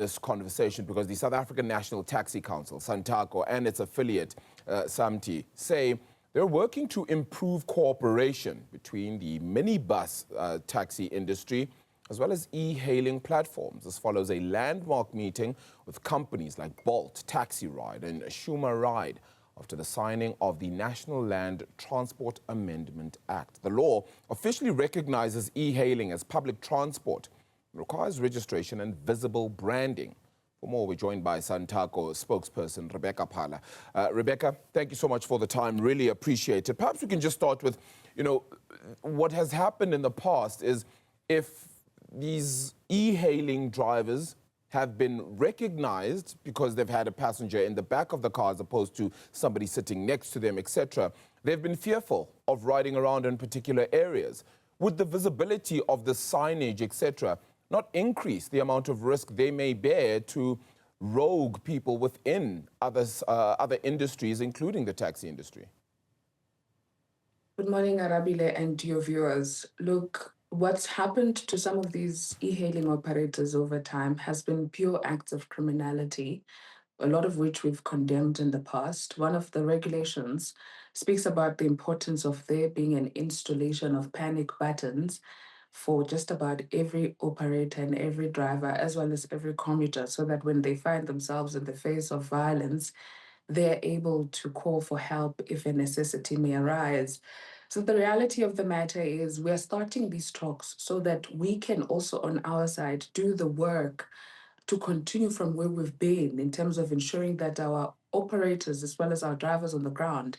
this conversation because the South African National Taxi Council, SANTACO, and its affiliate, SAMTI, say they're working to improve cooperation between the minibus taxi industry as well as e-hailing platforms. This follows a landmark meeting with companies like Bolt, Taxi Ride, and Schumer Ride after the signing of the National Land Transport Amendment Act. The law officially recognizes e-hailing as public transport. It requires registration and visible branding. For more, we're joined by SANTACO spokesperson Rebecca Phala. Rebecca, thank you so much for the time. Really appreciate it. Perhaps we can just start with, what has happened in the past is if these e-hailing drivers have been recognized because they've had a passenger in the back of the car as opposed to somebody sitting next to them, etc., they've been fearful of riding around in particular areas. Would the visibility of the signage, etc., not increase the amount of risk they may bear to rogue people within other industries, including the taxi industry? Good morning, Arabile, and to your viewers. Look, what's happened to some of these e-hailing operators over time has been pure acts of criminality, a lot of which we've condemned in the past. One of the regulations speaks about the importance of there being an installation of panic buttons for just about every operator and every driver, as well as every commuter, so that when they find themselves in the face of violence, they're able to call for help if a necessity may arise. So the reality of the matter is we're starting these talks so that we can also on our side do the work to continue from where we've been in terms of ensuring that our operators as well as our drivers on the ground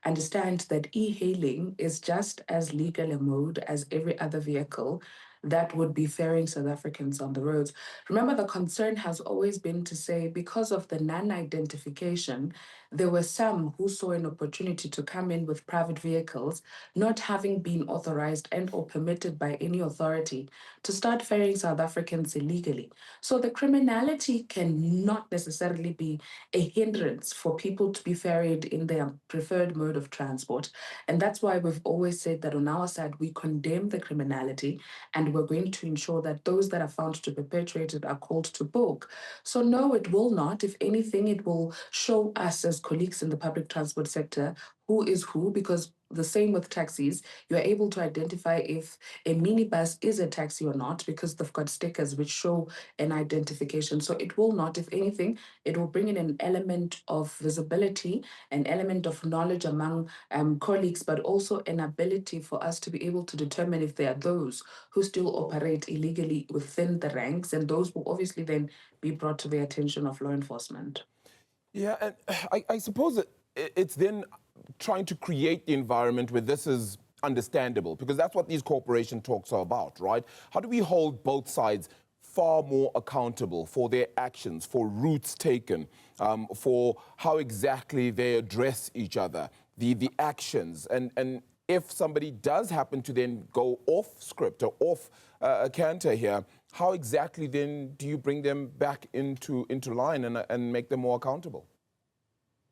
understand that e-hailing is just as legal a mode as every other vehicle that would be ferrying South Africans on the roads. Remember, the concern has always been to say because of the non-identification, there were some who saw an opportunity to come in with private vehicles, not having been authorized and or permitted by any authority to start ferrying South Africans illegally. So the criminality cannot necessarily be a hindrance for people to be ferried in their preferred mode of transport. And that's why we've always said that on our side, we condemn the criminality and we're going to ensure that those that are found to perpetrate it are called to book. So no, it will not. If anything, it will show us as colleagues in the public transport sector who is who, because the same with taxis, you're able to identify if a minibus is a taxi or not because they've got stickers which show an identification. So it will not, if anything, it will bring in an element of visibility, an element of knowledge among colleagues, but also an ability for us to be able to determine if there are those who still operate illegally within the ranks, and those will obviously then be brought to the attention of law enforcement. Yeah, and I suppose that it's then trying to create the environment where this is understandable, because that's what these corporation talks are about, right? How do we hold both sides far more accountable for their actions, for routes taken, for how exactly they address each other, the actions, and if somebody does happen to then go off script or off canter here, how exactly then do you bring them back into line and make them more accountable?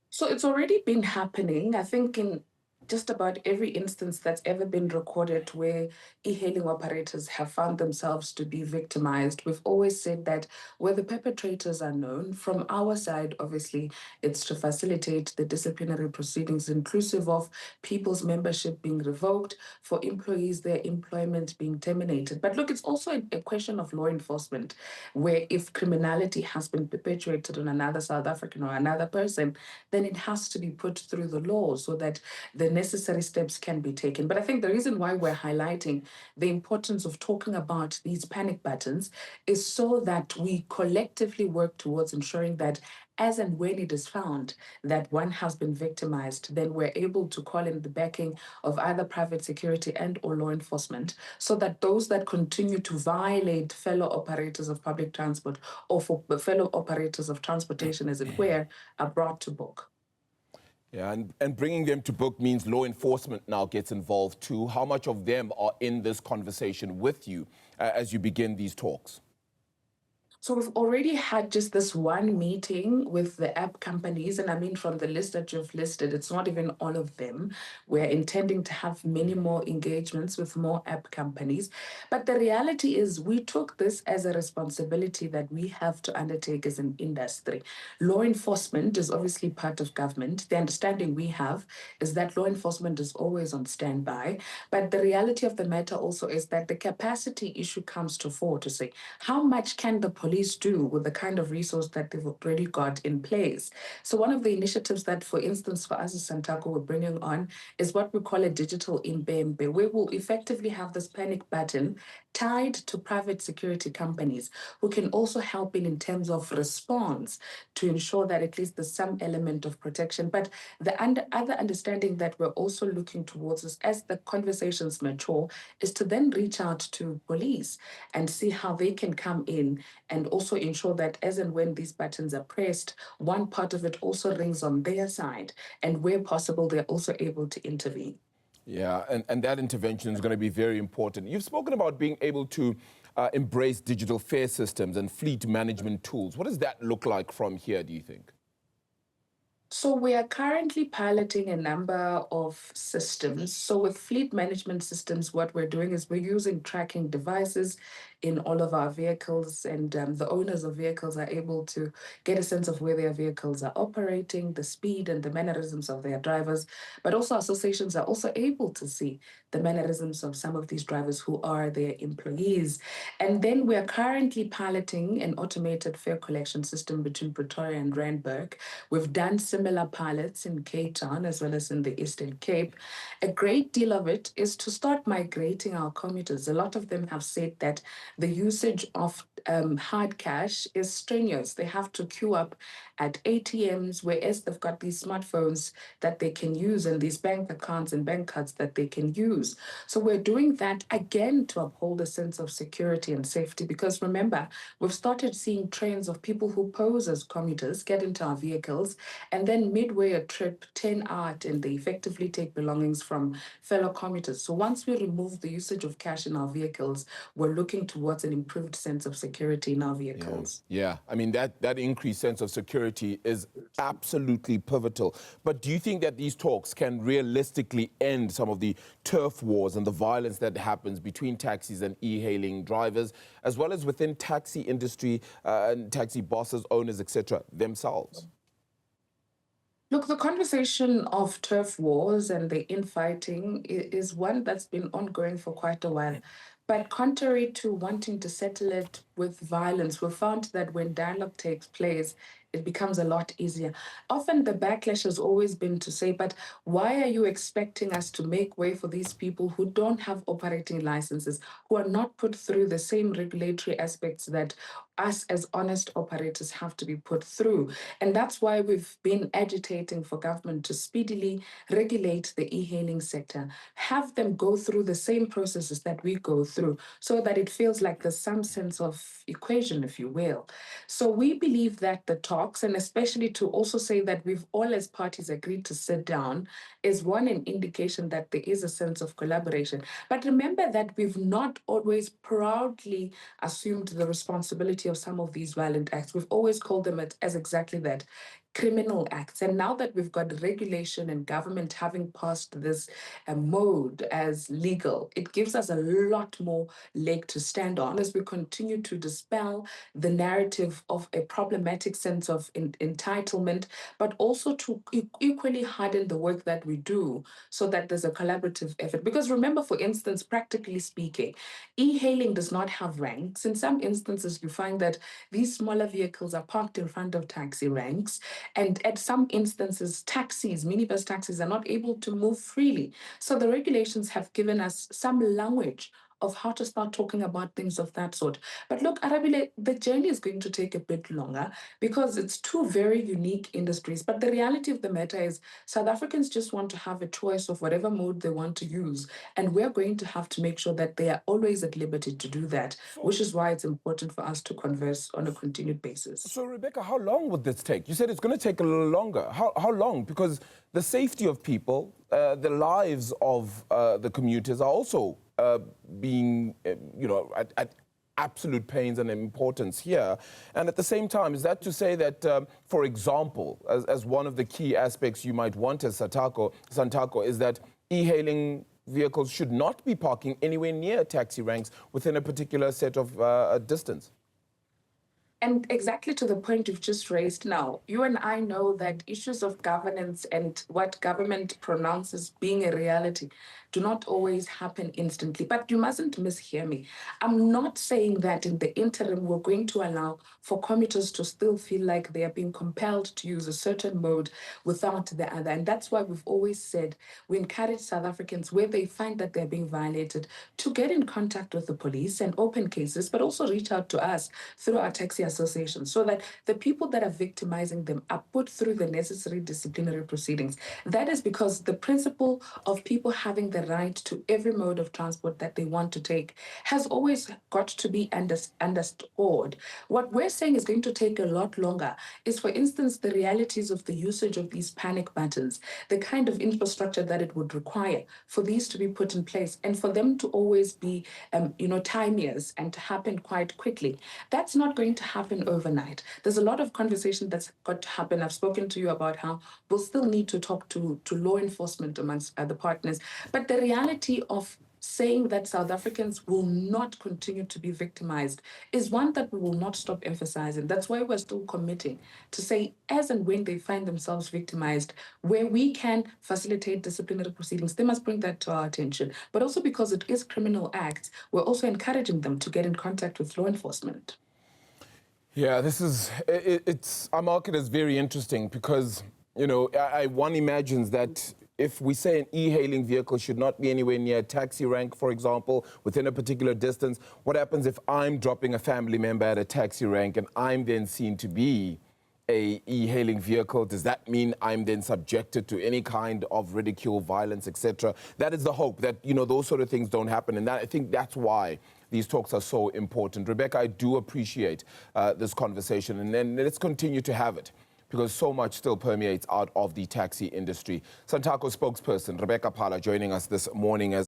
So it's already been happening, I think, in just about every instance that's ever been recorded where e-hailing operators have found themselves to be victimized. We've always said that where the perpetrators are known, from our side, obviously, it's to facilitate the disciplinary proceedings, inclusive of people's membership being revoked, for employees, their employment being terminated. But look, it's also a question of law enforcement, where if criminality has been perpetrated on another South African or another person, then it has to be put through the law so that the necessary steps can be taken. But I think the reason why we're highlighting the importance of talking about these panic buttons is so that we collectively work towards ensuring that as and when it is found that one has been victimized, then we're able to call in the backing of either private security and or law enforcement so that those that continue to violate fellow operators of public transport or for fellow operators of transportation, as it were, are brought to book. Yeah, and bringing them to book means law enforcement now gets involved too. How much of them are in this conversation with you as you begin these talks? So we've already had just this one meeting with the app companies, and I mean from the list that you've listed, it's not even all of them. We're intending to have many more engagements with more app companies. But the reality is we took this as a responsibility that we have to undertake as an industry. Law enforcement is obviously part of government. The understanding we have is that law enforcement is always on standby. But the reality of the matter also is that the capacity issue comes to fore to say, how much can the police do with the kind of resource that they've already got in place? So one of the initiatives that, for instance, for us as SANTACO, we're bringing on is what we call a digital Mbembe, where we'll effectively have this panic button tied to private security companies who can also help in terms of response to ensure that at least there's some element of protection. But the other understanding that we're also looking towards is, as the conversations mature, is to then reach out to police and see how they can come in and also ensure that as and when these buttons are pressed, one part of it also rings on their side, and where possible, they're also able to intervene. Yeah, and that intervention is going to be very important. You've spoken about being able to embrace digital fare systems and fleet management tools. What does that look like from here, do you think? So we are currently piloting a number of systems. So with fleet management systems, what we're doing is we're using tracking devices in all of our vehicles, and the owners of vehicles are able to get a sense of where their vehicles are operating, the speed and the mannerisms of their drivers. But also associations are also able to see the mannerisms of some of these drivers who are their employees. And then we are currently piloting an automated fare collection system between Pretoria and Randburg. We've done similar pilots in Cape Town as well as in the Eastern Cape. A great deal of it is to start migrating our commuters. A lot of them have said that the usage of hard cash is strenuous. They have to queue up at ATMs, whereas they've got these smartphones that they can use and these bank accounts and bank cards that they can use. So we're doing that again to uphold a sense of security and safety, because remember, we've started seeing trends of people who pose as commuters get into our vehicles and then midway a trip turn out and they effectively take belongings from fellow commuters. So once we remove the usage of cash in our vehicles, we're looking towards an improved sense of security in our vehicles. Yeah. I mean, that increased sense of security is absolutely pivotal. But do you think that these talks can realistically end some of the turf wars and the violence that happens between taxis and e-hailing drivers, as well as within taxi industry and taxi bosses, owners, etc., themselves? Look, the conversation of turf wars and the infighting is one that's been ongoing for quite a while. But contrary to wanting to settle it with violence, we found that when dialogue takes place, it becomes a lot easier. Often the backlash has always been to say, but why are you expecting us to make way for these people who don't have operating licenses, who are not put through the same regulatory aspects that us as honest operators have to be put through? And that's why we've been agitating for government to speedily regulate the e-hailing sector, have them go through the same processes that we go through, so that it feels like there's some sense of equation, if you will. So we believe that the talks, and especially to also say that we've all as parties agreed to sit down, is one, an indication that there is a sense of collaboration. But remember that we've not always proudly assumed the responsibility of some of these violent acts. We've always called them as exactly that, criminal acts. And now that we've got regulation and government having passed this mode as legal, it gives us a lot more leg to stand on as we continue to dispel the narrative of a problematic sense of entitlement, but also to equally harden the work that we do so that there's a collaborative effort. Because remember, for instance, practically speaking, e-hailing does not have ranks. In some instances, you find that these smaller vehicles are parked in front of taxi ranks. And at some instances, taxis, minibus taxis, are not able to move freely. So the regulations have given us some language of how to start talking about things of that sort. But look, Arabile, the journey is going to take a bit longer because it's two very unique industries. But the reality of the matter is South Africans just want to have a choice of whatever mode they want to use. And we're going to have to make sure that they are always at liberty to do that, which is why it's important for us to converse on a continued basis. So, Rebecca, how long would this take? You said it's going to take a little longer. How long? Because the safety of people, the lives of the commuters are also being, absolute pains and importance here. And at the same time, is that to say that, for example, as one of the key aspects you might want as SANTACO is that e-hailing vehicles should not be parking anywhere near taxi ranks within a particular set of distance? And exactly to the point you've just raised now, you and I know that issues of governance and what government pronounces being a reality do not always happen instantly. But you mustn't mishear me. I'm not saying that in the interim we're going to allow for commuters to still feel like they are being compelled to use a certain mode without the other. And that's why we've always said we encourage South Africans, where they find that they're being violated, to get in contact with the police and open cases, but also reach out to us through our taxi association so that the people that are victimizing them are put through the necessary disciplinary proceedings. That is because the principle of people having the right to every mode of transport that they want to take has always got to be underscored. What we're saying is going to take a lot longer is, for instance, the realities of the usage of these panic buttons, the kind of infrastructure that it would require for these to be put in place and for them to always be, timeous and to happen quite quickly. That's not going to happen overnight. There's a lot of conversation that's got to happen. I've spoken to you about how we'll still need to talk to law enforcement amongst other partners. But the reality of saying that South Africans will not continue to be victimized is one that we will not stop emphasizing. That's why we're still committing to say, as and when they find themselves victimized, where we can facilitate disciplinary proceedings, they must bring that to our attention. But also because it is criminal acts, we're also encouraging them to get in contact with law enforcement. Yeah, our market is very interesting because, one imagines that if we say an e-hailing vehicle should not be anywhere near a taxi rank, for example, within a particular distance, what happens if I'm dropping a family member at a taxi rank and I'm then seen to be a e-hailing vehicle? Does that mean I'm then subjected to any kind of ridicule, violence, etc.? That is the hope, that, those sort of things don't happen. And I think that's why these talks are so important. Rebecca, I do appreciate this conversation, and then let's continue to have it, because so much still permeates out of the taxi industry. SANTACO spokesperson Rebecca Phala joining us this morning as